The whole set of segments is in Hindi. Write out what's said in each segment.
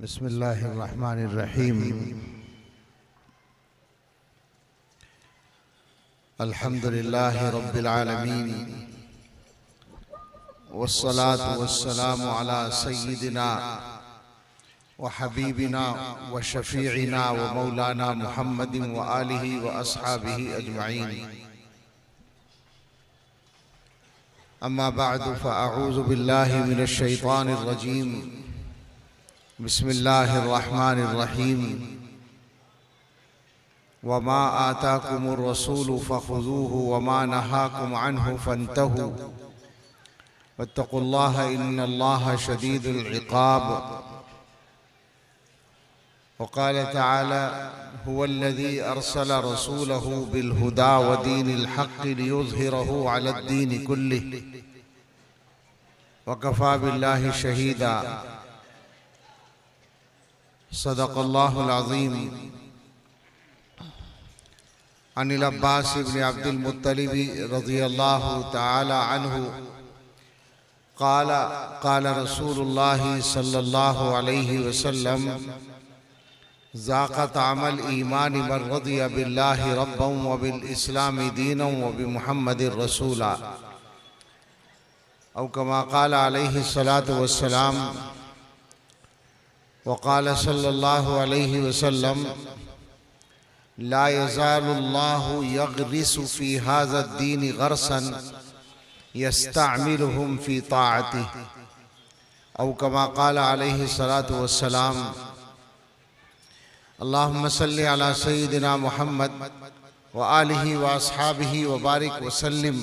बिस्मिल्लाहिर्रहमानिर्रहीम। अल्हम्दुलिल्लाहि रब्बिल आलमीन वस्सलातु वस्सलामु अला सय्यिदिना व हबीबिना व शफीइना व मौलाना मुहम्मदिन व आलिहि व अस्हाबिहि अजमईन। अम्मा बअद फ़अऊज़ु बिल्लाहि मिनश शैतानिर रजीम। बिस्मिल्लाहिर्रहमानिर्रहीम। वमा आताकुमुर रसूलु फ़ख़ुज़ूहु वमा नहाकुम अन्हु फ़न्तहू वत्तक़ुल्लाह इन्नल्लाह शदीदुल इक़ाब। वक़ाल तआला हुवल्लज़ी अरसल रसूलहु बिलहुदा व दीनिल हक़्क़ि लियुज़हिरहु अलद्दीनि कुल्लिहि वकफ़ा बिल्लाहि शहीदा। सदक़ल्लाहुल अज़ीम। अनिल अब्बास इब्न अब्दुल मुत्तलिब रज़ियल्लाहु तआला अन्हु क़ाल क़ाल रसूलुल्लाहि सल्लल्लाहु अलैहि वसल्लम ज़ाक़त अमल ईमान मन रज़िया बिल्लाहि रब्बन व बिल इस्लामी दीनन व बि मुहम्मदिर रसूला औ कमा क़ाल अलैहि सलातु वस्सलाम। वक़ाल सल्लल्लाहु अलैहि वसल्लम ला यज़ालुल्लाहु यग़रिसु फ़ी हाज़ा-द्दीनि ग़रसन यस्तअमिलुहुम फ़ी ताअतिहि औ कमा क़ाल अलैहि सलातु वस्सलाम। अल्लाहुम्मा सल्लि अला सय्यिदिना मुहम्मद व आलिहि व अस्हाबिहि व बारिक व सल्लिम।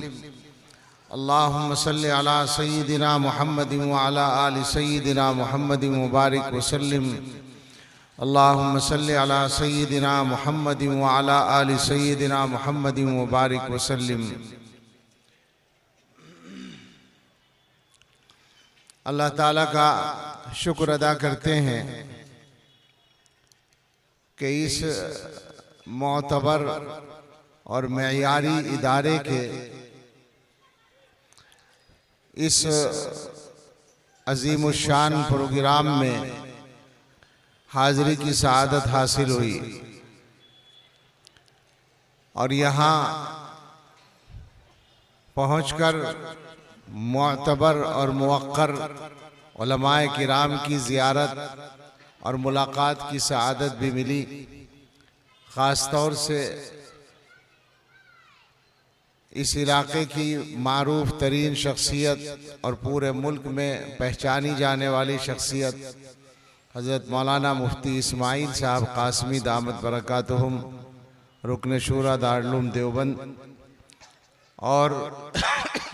अल्लाहुम्मा सल्लि अला सय्यिदिना मुहम्मदिन व अला आलि सय्यिदिना मुहम्मदिन व बारिक व सल्लिम। अल्लाहुम्मा सल्लि अला सय्यिदिना मुहम्मदिन व अला आलि सय्यिदिना मुहम्मदिन व बारिक व सल्लिम। अल्लाह ताला का शुक्र अदा करते हैं कि इस मोतबर और मेयारी इदारे के इस अज़ीमुश्शान प्रोग्राम में हाज़िरी की सआदत हासिल हुई और यहाँ पहुँचकर मोतबर और मुवक्कर उलमाए किराम की ज़ियारत और मुलाकात की सआदत भी मिली। ख़ास तौर से इस इलाके की मारूफ तरीन शख्सियत और पूरे मुल्क में पहचानी जाने वाली शख्सियत हज़रत मौलाना मुफ्ती इस्माइल साहब कासमी दामत बरकातुहुम रुकन शूरा दारुल उलूम देवबंद और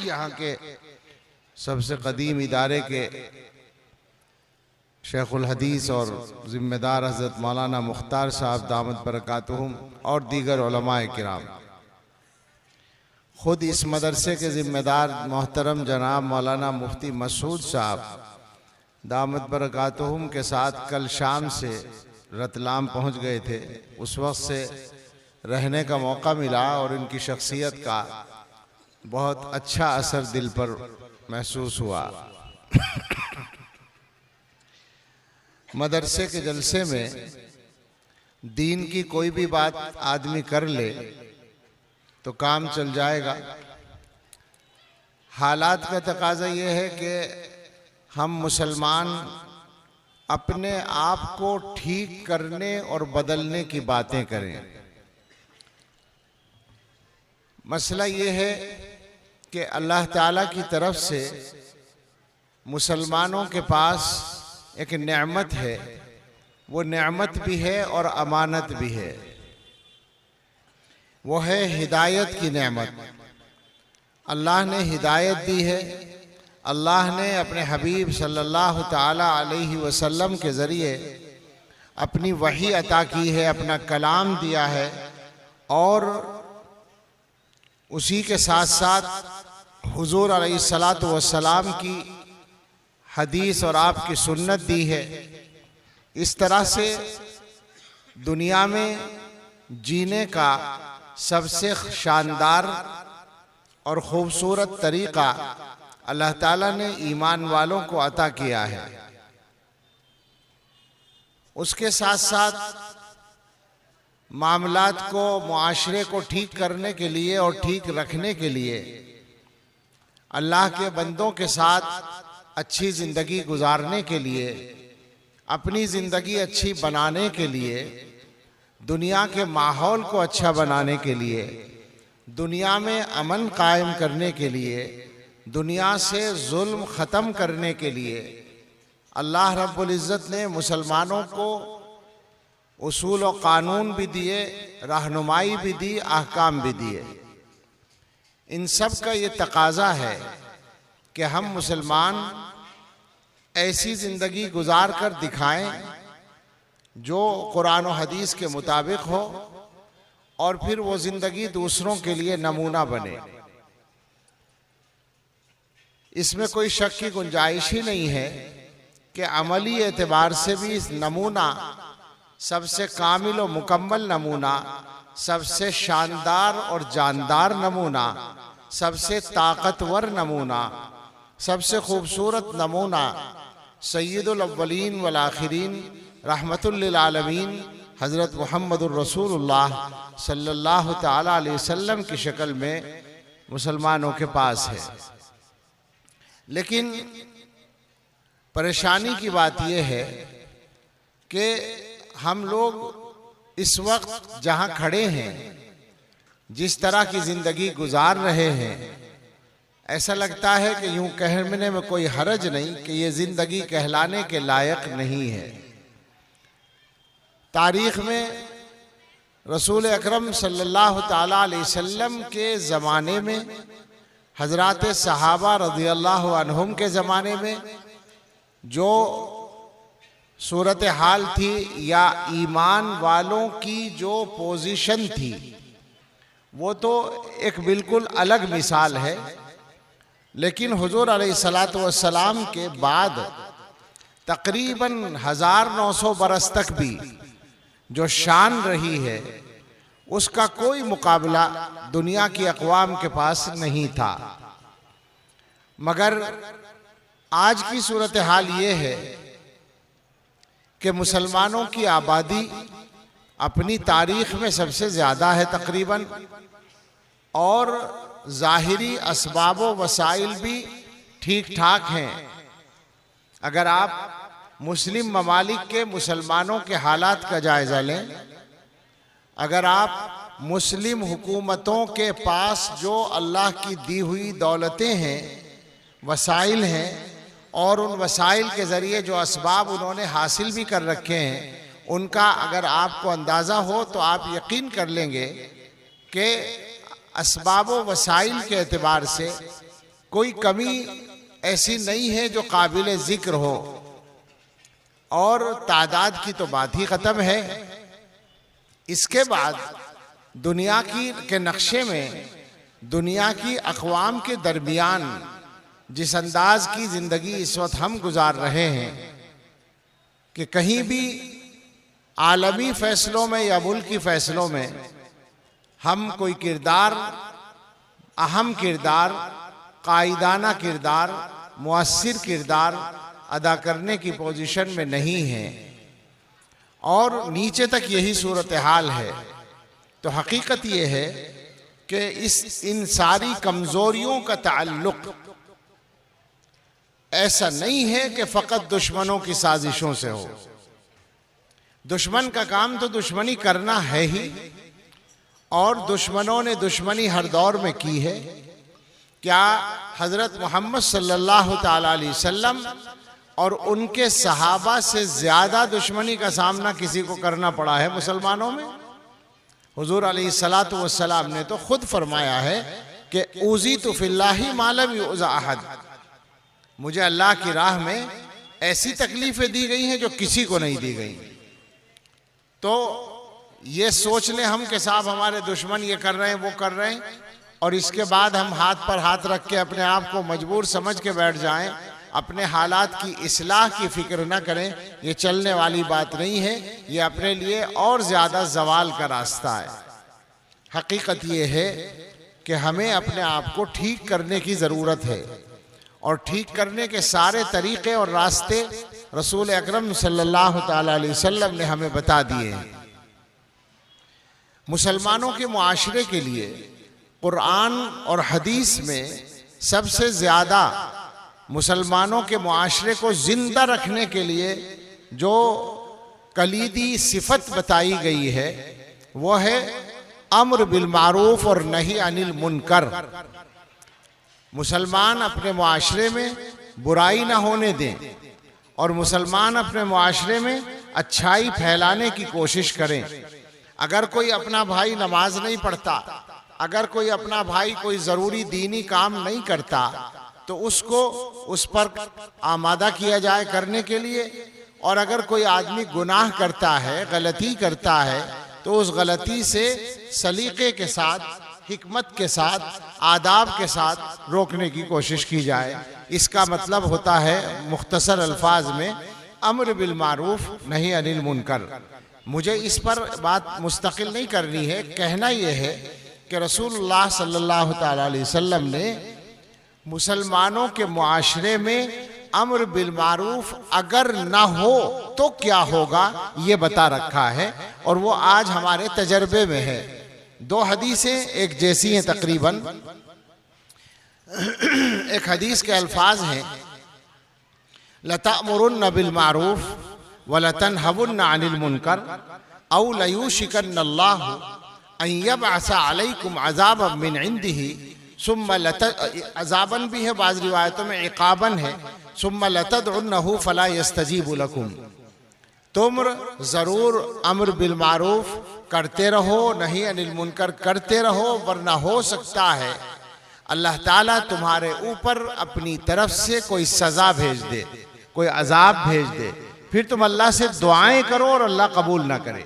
यहाँ के सबसे कदीम इदारे के शेखुल हदीस और ज़िम्मेदार हज़रत मौलाना मुख्तार साहब दामत बरकातुहुम और दीगर उलमाए किराम, ख़ुद इस मदरसे के ज़िम्मेदार मोहतरम जनाब मौलाना मुफ्ती मसूद साहब दामत बरकातुहुम के साथ कल शाम से रतलाम पहुँच गए थे। उस वक्त से रहने का मौका मिला और इनकी शख्सियत का बहुत अच्छा असर दिल पर महसूस हुआ। मदरसे के जलसे में दीन की कोई भी बात आदमी कर ले तो काम चल जाएगा। हालात का तकाज़ा ये है कि हम मुसलमान अपने आप को ठीक करने और बदलने की बातें करें। मसला ये है कि अल्लाह ताला की तरफ से मुसलमानों के पास एक नेमत है, वो नेमत भी है और अमानत भी है। वो है हिदायत की नेमत। अल्लाह ने हिदायत दी है। अल्लाह ने अपने हबीब सल्लल्लाहु ताला अलैहि वसल्लम के ज़रिए अपनी वही अता की है, अपना कलाम दिया है और उसी के साथ साथ हुजूर अलैहिस्सलातु वस्सलाम की हदीस और आपकी सुन्नत दी है। इस तरह से दुनिया में जीने का सबसे शानदार और ख़ूबसूरत तरीक़ा अल्लाह ताला ने ईमान वालों को अता किया है। उसके साथ साथ मामलात को, मुआशरे को ठीक करने के लिए और ठीक रखने के लिए, अल्लाह के बंदों के साथ अच्छी ज़िंदगी गुजारने के लिए, अपनी ज़िंदगी अच्छी बनाने के लिए, दुनिया के माहौल को अच्छा बनाने के लिए, दुनिया में अमन कायम करने के लिए, दुनिया से जुल्म ख़त्म करने के लिए अल्लाह रब्बुल इज़्ज़त ने मुसलमानों को उसूल और कानून भी दिए, रहनुमाई भी दी, अहकाम भी दिए। इन सब का ये तकाज़ा है कि हम मुसलमान ऐसी ज़िंदगी गुजार कर दिखाएं जो कुरान और हदीस के मुताबिक हो, और फिर वो ज़िंदगी दूसरों के लिए नमूना बने। इसमें कोई शक की गुंजाइश ही नहीं है कि अमली एतबार से भी इस नमूना सबसे कामिल और मुकम्मल नमूना, सबसे शानदार और जानदार नमूना, सबसे ताकतवर नमूना, सबसे खूबसूरत नमूना सय्यदुल अव्वलीन वल आखिरीन रहमतुल लिल आलमीन हज़रत मुहम्मदुर रसूलुल्लाह सल्लल्लाहु ताला अलैहि वसल्लम की शक्ल में मुसलमानों के पास है। लेकिन परेशानी की बात यह है कि हम लोग इस वक्त जहाँ खड़े हैं, जिस तरह की ज़िंदगी गुजार रहे हैं, ऐसा लगता है कि यूं कहने में कोई हरज नहीं कि ये ज़िंदगी कहलाने के लायक नहीं है। तारीख़ में रसूल अकरम सल्लल्लाहु ताला अलैहि वसल्लम के ज़माने में, हज़रात सहाबा रज़ियल्लाहु अन्हुम के ज़माने में जो सूरत हाल थी या ईमान वालों की जो पोजीशन थी, वो तो एक बिल्कुल अलग मिसाल है। लेकिन हुजूर अलैहिस्सलातु वस्सलाम के बाद तकरीबन 1900 बरस तक भी जो शान रही है, उसका कोई मुकाबला दुनिया की अक़वाम के पास नहीं था। मगर आज की सूरत हाल ये है कि मुसलमानों की आबादी अपनी तारीख़ में सबसे ज़्यादा है तकरीबन, और ज़ाहिरी असबाब व वसाइल भी ठीक ठाक हैं। अगर आप मुस्लिम ममालिक के मुसलमानों के हालात का जायज़ा लें, अगर आप मुस्लिम हुकूमतों के पास जो अल्लाह की दी हुई दौलतें हैं, वसाइल हैं, और उन वसाइल के ज़रिए जो असबाब उन्होंने हासिल भी कर रखे हैं, उनका अगर आपको अंदाज़ा हो तो आप यकीन कर लेंगे कि असबाब व वसाइल के एतबार से कोई कमी ऐसी नहीं है जो काबिल ज़िक्र हो। और तादाद की तो बात ही ख़त्म है। इसके बाद दुनिया के नक्शे में दुनिया की अक़वाम के दरमियान जिस अंदाज की ज़िंदगी इस वक्त हम गुजार रहे हैं कि कहीं भी आलमी फ़ैसलों में या मुल्की फ़ैसलों में हम कोई किरदार, अहम किरदार, कायदाना किरदार, मुअस्सिर किरदार अदा करने की पोजीशन में नहीं हैं, और नीचे तक यही सूरत हाल है। तो हकीकत ये है कि इन सारी कमज़ोरियों का ताल्लुक़ ऐसा नहीं है कि फ़कत दुश्मनों की साजिशों से हो। दुश्मन का काम तो दुश्मनी करना है ही, और दुश्मनों ने दुश्मनी हर दौर में की है। क्या हज़रत मोहम्मद सल्लल्लाहु ताला अलैहि वसल्लम और उनके सहाबा से ज़्यादा दुश्मनी का सामना किसी को करना पड़ा है मुसलमानों में? हुजूर अलैहिस्सलातु वस्सलाम ने तो खुद फरमाया है कि उज़ीतु फ़िल्लाहि मा लम युज़ा अहद, मुझे अल्लाह की राह में ऐसी तकलीफ़ें दी गई हैं जो किसी को नहीं दी गई। तो ये सोच लें हम कि साहब हमारे दुश्मन ये कर रहे हैं, वो कर रहे हैं, और इसके बाद हम हाथ पर हाथ रख के अपने आप को मजबूर समझ के बैठ जाएं, अपने हालात की इस्लाह की फ़िक्र न करें, ये चलने वाली बात नहीं है। ये अपने लिए और ज़्यादा ज़वाल का रास्ता है। हकीकत ये है कि हमें अपने आप को ठीक करने की ज़रूरत है, और ठीक करने के सारे तरीक़े और रास्ते रसूल अकरम सल्लल्लाहु ताला अलैहि वसल्लम ने हमें बता दिए हैं। मुसलमानों के मुआशरे के लिए कुरान और हदीस में सबसे ज़्यादा मुसलमानों के मुआशरे को ज़िंदा रखने के लिए जो कलीदी सिफत बताई गई है वो है अम्र बिल मारूफ और नही अनिल मुनकर। मुसलमान अपने मुआशरे में बुराई ना होने दें और मुसलमान अपने मुआशरे में अच्छाई फैलाने की कोशिश करें। अगर कोई अपना भाई नमाज नहीं पढ़ता, अगर कोई अपना भाई कोई ज़रूरी दीनी काम नहीं करता, तो उसको उस पर आमादा किया जाए करने के लिए। और अगर कोई आदमी गुनाह करता है, गलती करता है, तो उस गलती से सलीके के साथ, हिकमत के साथ, आदाब के साथ रोकने की कोशिश की जाए। इसका मतलब होता है मुख्तसर अल्फाज में अम्र बिल मारूफ नहीं अनिल मुनकर। मुझे इस पर बात मुस्तकिल नहीं करनी है, कहना यह है कि रसूलुल्लाह सल्लल्लाहु ताला अलैहि वसल्लम ने मुसलमानों के मुआशरे में अम्र बिल मारूफ अगर ना हो तो क्या होगा ये बता रखा है, और वो आज हमारे तजर्बे में है। दो हदीसें एक जैसी हैं तकरीबन। एक हदीस के अल्फाज हैं लतअमुरुन्न बिल मारूफ व लतनहवुन्न अनिल मुनकर औ लयूशिकन्नल्लाहु अन यबअसा अलैकुम अज़ाबन मिन इंदिही सुम्मा अज़ाबन भी है, बाज़ रिवायतों में इक़ाबन है, सुम्मा लतदउन्नहु फला यस्तजीबु लकुम। तुम ज़रूर अम्र बिल मारूफ करते रहो, नहीं अनिल मुनकर करते रहो, वरना हो सकता है अल्लाह ताला तुम्हारे ऊपर अपनी तरफ से कोई सज़ा भेज दे, कोई अजाब भेज दे, फिर तुम अल्लाह से दुआएं करो और अल्लाह कबूल ना करे।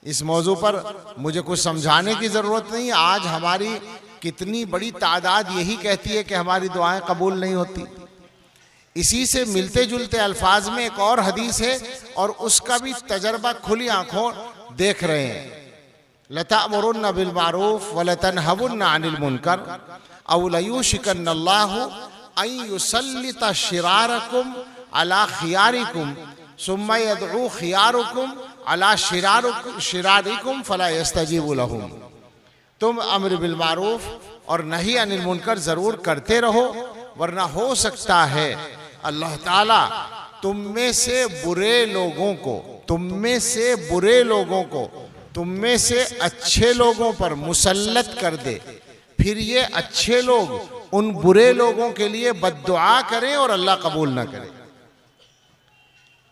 इस मौजू पर मुझे कुछ समझाने की ज़रूरत नहीं। आज हमारी कितनी बड़ी तादाद यही कहती है कि हमारी दुआएं कबूल नहीं होती। इसी से मिलते जुलते अल्फाज में एक और हदीस है और उसका भी तजर्बा खुली आंखों देख रहे हैं। लतअमुरुन्न बिल मारूफ व लतनहवुन्न अनिल मुनकर औ लयूशिकन्नल्लाहु अन युसल्लिता शिरारकुम अला खियारिकुम सुम्मा यदउ खियारुकुम अला शिरारिकुम फला यस्तजीबु लहुम। तुम अम्र बिल मारूफ और नही अनिल मुनकर जरूर करते रहो, वरना हो सकता है अल्लाह ताला तुम में से बुरे लोगों को, तुम में से बुरे लोगों को तुम में से अच्छे लोगों पर मुसल्लत कर दे, फिर ये अच्छे लोग उन बुरे लोगों के लिए बद्दुआ करें और अल्लाह कबूल ना करे।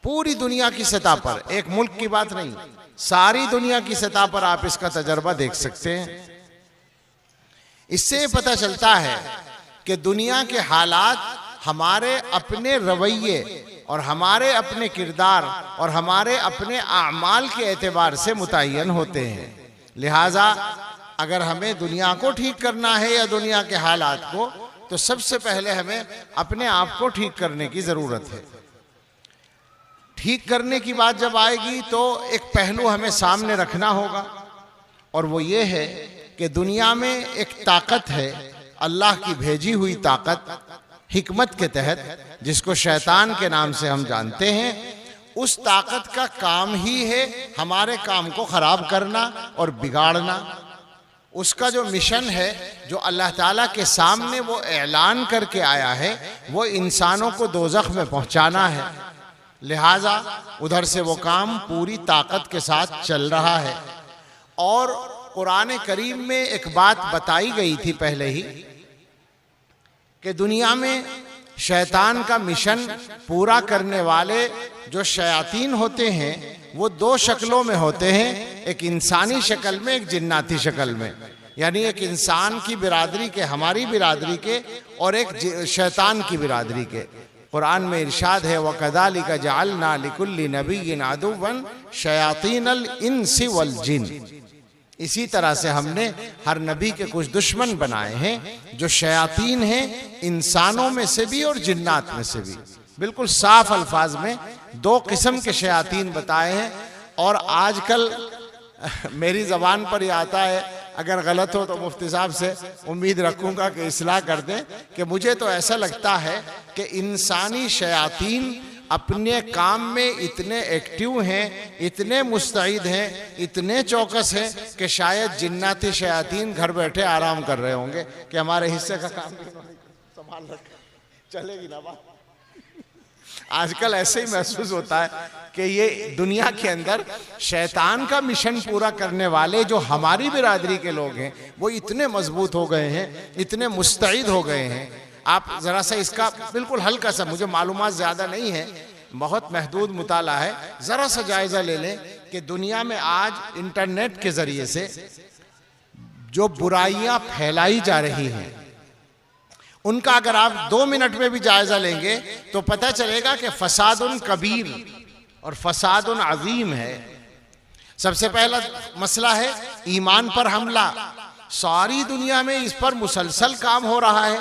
पूरी दुनिया की सतह पर, एक मुल्क की बात नहीं, सारी दुनिया की सतह पर आप इसका तजर्बा देख सकते हैं। इससे पता चलता है कि दुनिया के हालात हमारे अपने रवैये और हमारे अपने किरदार और हमारे अपने आमाल के एतबार से मुतय्यन होते हैं। लिहाजा अगर हमें दुनिया को ठीक करना है या दुनिया के हालात को, तो सबसे पहले हमें अपने आप को ठीक करने की ज़रूरत है। ठीक करने की बात जब आएगी तो एक पहलू हमें सामने रखना होगा, और वो ये है कि दुनिया में एक ताकत है, अल्लाह की भेजी हुई ताकत, हिकमत के तहत, जिसको शैतान के नाम से हम जानते हैं। उस ताकत का काम ही है हमारे काम को ख़राब करना और बिगाड़ना। उसका जो मिशन है, जो अल्लाह ताला के सामने वो ऐलान करके आया है, वो इंसानों को दोज़ख में पहुंचाना है। लिहाजा उधर से वो काम पूरी ताकत के साथ चल रहा है। और कुरान करीम में एक बात बताई गई थी पहले ही कि दुनिया में शैतान का मिशन पूरा करने वाले जो शयातीन होते हैं वो दो शक्लों में होते हैं, एक इंसानी शक्ल में, एक जिन्नाती शक्ल में। यानी एक इंसान की बिरादरी के, हमारी बिरादरी के, और एक शैतान की बिरादरी के। कुरान में इरशाद है वकज़ालिका जअलना लिकुल्लि नबिय्यिन अदुव्वन शयातीनल इंसि वल जिन। इसी तरह से हमने हर नबी के कुछ दुश्मन बनाए हैं जो शयातीन हैं, इंसानों में से भी और जिन्नात में से भी। बिल्कुल साफ अल्फाज में दो किस्म के शयातीन बताए हैं। और आजकल मेरी ज़बान पर यह आता है अगर गलत हो तो मुफ्ती साहब से उम्मीद रखूंगा कि इस्लाह कर दें कि मुझे तो ऐसा लगता है कि इंसानी शयातीन अपने काम में इतने एक्टिव हैं, इतने मुस्तैद हैं, इतने चौकस हैं कि शायद जिन्नाती शयातीन घर बैठे आराम कर रहे होंगे कि हमारे हिस्से का काम संभाल रखा, चलेगी ना बात। आजकल ऐसे ही महसूस होता है कि ये दुनिया के अंदर शैतान का मिशन पूरा करने वाले जो हमारी बिरादरी के लोग हैं वो इतने मजबूत हो गए हैं, इतने मुस्तैद हो गए हैं। आप जरा सा इसका बिल्कुल हल्का सा, मुझे मालूमात ज्यादा नहीं है, बहुत महदूद मुताला है, जरा सा जायजा ले लें कि दुनिया में आज इंटरनेट के जरिए से जो बुराइयां फैलाई जा रही हैं उनका अगर आप 2 मिनट में भी जायजा लेंगे तो पता चलेगा कि फसादुन कबीर और फसादुन अजीम है। सबसे पहला मसला है ईमान पर हमला। सारी दुनिया में इस पर मुसलसल काम हो रहा है।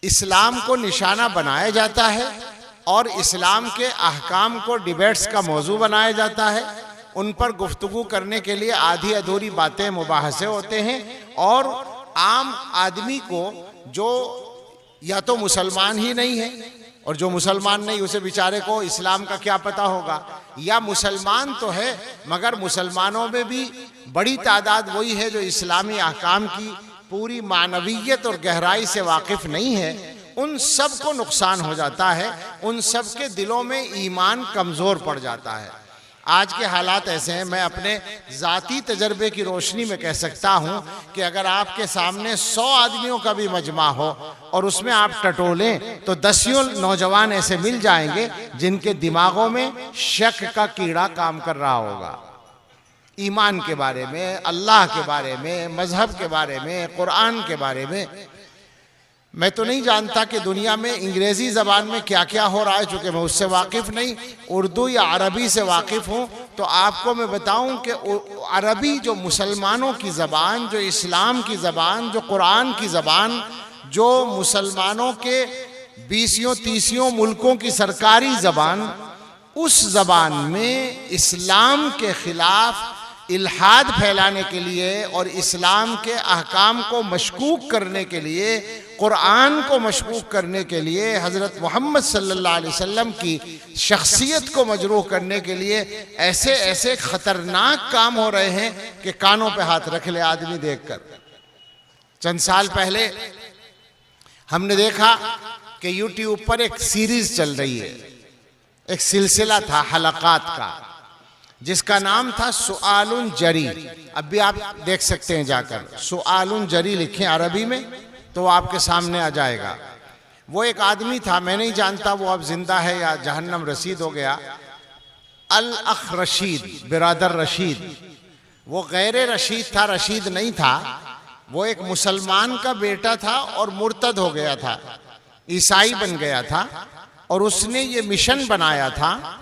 इस्लाम को निशाना बनाया जाता है और इस्लाम के अहकाम को डिबेट्स का मौजू बनाया जाता है। उन पर गुफ्तगू करने के लिए आधी अधूरी बातें, मुबाहसे होते हैं और आम आदमी को जो या तो मुसलमान ही नहीं है और जो मुसलमान नहीं उसे बेचारे को इस्लाम का क्या पता होगा, या मुसलमान तो है मगर मुसलमानों में भी बड़ी तादाद वही है जो इस्लामी अहकाम की पूरी मानवीयत और गहराई से वाकिफ नहीं है। उन सब को नुकसान हो जाता है, उन सब के दिलों में ईमान कमजोर पड़ जाता है। आज के हालात ऐसे हैं, मैं अपने ज़ाती तजर्बे की रोशनी में कह सकता हूं कि अगर आपके सामने 100 आदमियों का भी मजमा हो और उसमें आप टटोलें तो 10 नौजवान ऐसे मिल जाएंगे जिनके दिमागों में शक का कीड़ा काम कर रहा होगा। ईमान के बारे में, अल्लाह के बारे में, मजहब के बारे में, कुरान के बारे में। मैं तो नहीं जानता कि दुनिया में अंग्रेजी ज़बान में क्या क्या हो रहा है, चूँकि मैं उससे वाकिफ़ नहीं, उर्दू या अरबी से वाकिफ़ हूँ। तो आपको मैं बताऊँ कि अरबी जो मुसलमानों की ज़बान, जो इस्लाम की ज़बान, जो कुरान की ज़बान, जो मुसलमानों के 20-30 मुल्कों की सरकारी ज़बान, उस ज़बान में इस्लाम के ख़िलाफ़ इल्हाद फैलाने के लिए और इस्लाम के अहकाम को मशकूक करने के लिए, कुरान को मशकूक करने के लिए, हज़रत मोहम्मद सल्लल्लाहु अलैहि वसल्लम की शख्सियत को मजरूह करने के लिए ऐसे ऐसे ख़तरनाक काम हो रहे हैं कि कानों पे हाथ रख ले आदमी देखकर। चंद साल पहले हमने देखा कि यूट्यूब पर एक सीरीज चल रही है, एक सिलसिला था हलकात का जिसका नाम था सुआलुन जरी। अब भी आप देख सकते हैं जाकर, सुआलुन जरी लिखें अरबी में तो आपके सामने आ जाएगा। वो एक आदमी था, मैं नहीं जानता वो अब जिंदा है या जहन्नम रसीद हो गया, अल अख रशीद, बिरादर रशीद। वो गैर रशीद था, रशीद नहीं था। वो एक मुसलमान का बेटा था और मुर्तद हो गया था, ईसाई बन गया था। और उसने ये मिशन बनाया था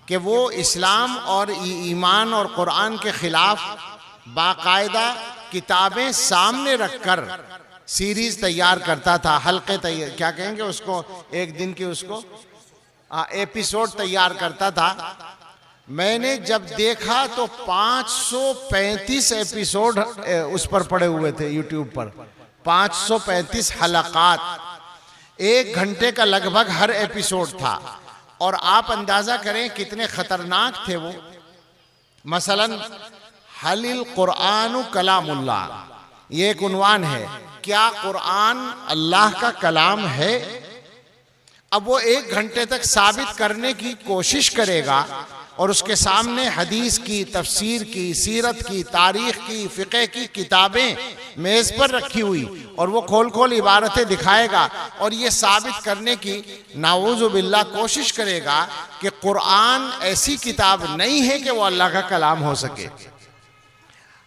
कि वो इस्लाम और ईमान और कुरान के खिलाफ बाकायदा किताबें सामने रखकर सीरीज तैयार करता था, हल्के तैयार, क्या कहेंगे उसको, एक दिन की उसको एपिसोड तैयार करता था। मैंने जब देखा तो 535 एपिसोड उस पर पड़े हुए थे यूट्यूब पर, 535 हलकात, 1 घंटे का लगभग हर एपिसोड था। और आप अंदाजा करें कितने खतरनाक थे वो। मसलन हलिल कुरान कलामुल्लाह, ये एक उन्वान है, क्या कुरान अल्लाह का कलाम है? अब वो 1 घंटे तक साबित करने की कोशिश करेगा और उसके सामने हदीस की, तफसीर की, सीरत की, तारीख की, फ़िक़ह की किताबें मेज़ पर रखी हुई और वो खोल खोल इबारतें दिखाएगा और ये साबित करने की नाऊज़ु बिल्लाह कोशिश करेगा कि कुरान ऐसी किताब नहीं है कि वो अल्लाह का कलाम हो सके।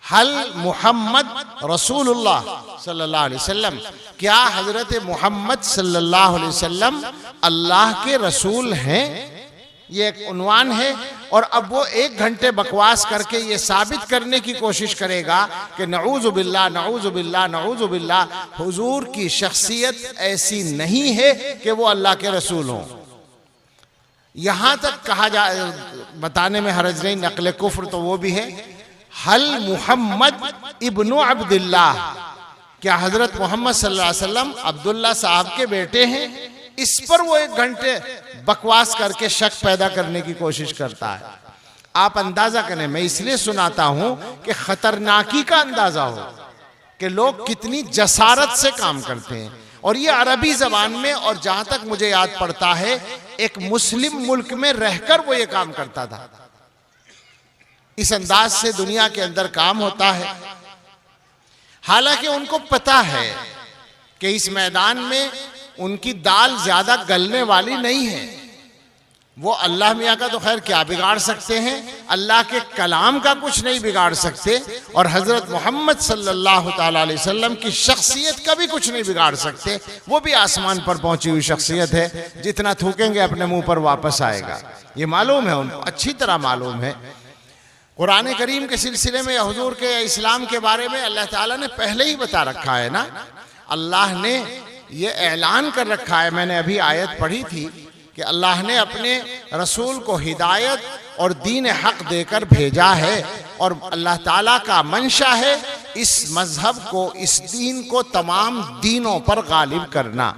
हल मुहम्मद रसूलुल्लाह सल्लल्लाहु अलैहि वसल्लम, क्या हज़रत मोहम्मद सल्लल्लाहु अलैहि वसल्लम अल्लाह के रसूल हैं? ये एक उन्वान है। और अब वो 1 घंटे बकवास करके ये साबित करने की कोशिश करेगा कि नऊज़ु बिल्लाह, नऊज़ु बिल्लाह, नऊज़ु बिल्लाह, हुजूर की शख्सियत ऐसी नहीं है कि वो अल्लाह के रसूल हों। यहाँ तक कहा जा, बताने में हरज नहीं, नक़ल कुफ्र तो वो भी है। हल मुहम्मद इब्नु अब्दुल्लाह, क्या हजरत मोहम्मद सल्लल्लाहु अलैहि वसल्लम अब्दुल्ला साहब के बेटे हैं? इस पर वो 1 घंटे बकवास करके शक पैदा करने की कोशिश करता है। आप अंदाजा करें, मैं इसलिए सुनाता हूं कि खतरनाकी का अंदाजा हो कि लोग कितनी जसारत से काम करते हैं। और ये अरबी जबान में, और जहां तक मुझे याद पड़ता है एक मुस्लिम मुल्क में रहकर वो ये काम करता था। इस अंदाज से दुनिया के अंदर काम होता है। हालांकि उनको पता है कि इस मैदान में उनकी दाल ज्यादा गलने वाली नहीं है। वो अल्लाह मियाँ का तो खैर क्या बिगाड़ सकते हैं, अल्लाह के कलाम का कुछ नहीं बिगाड़ सकते, और हजरत मोहम्मद सल्लल्लाहु ताला अलैहि वसल्लम की शख्सियत का भी कुछ नहीं बिगाड़ सकते। वो भी आसमान पर पहुंची हुई शख्सियत है, जितना थूकेंगे अपने मुंह पर वापस आएगा। ये मालूम है उनको, अच्छी तरह मालूम है। कुरान करीम के सिलसिले में हुजूर के इस्लाम के बारे में अल्लाह ताला ने पहले ही बता रखा है ना। अल्लाह ने ये ऐलान कर रखा है, मैंने अभी आयत पढ़ी थी कि अल्लाह ने अपने रसूल को हिदायत और दीन हक देकर भेजा है, और अल्लाह ताला का मंशा है इस मजहब को, इस दीन को तमाम दीनों पर गालिब करना।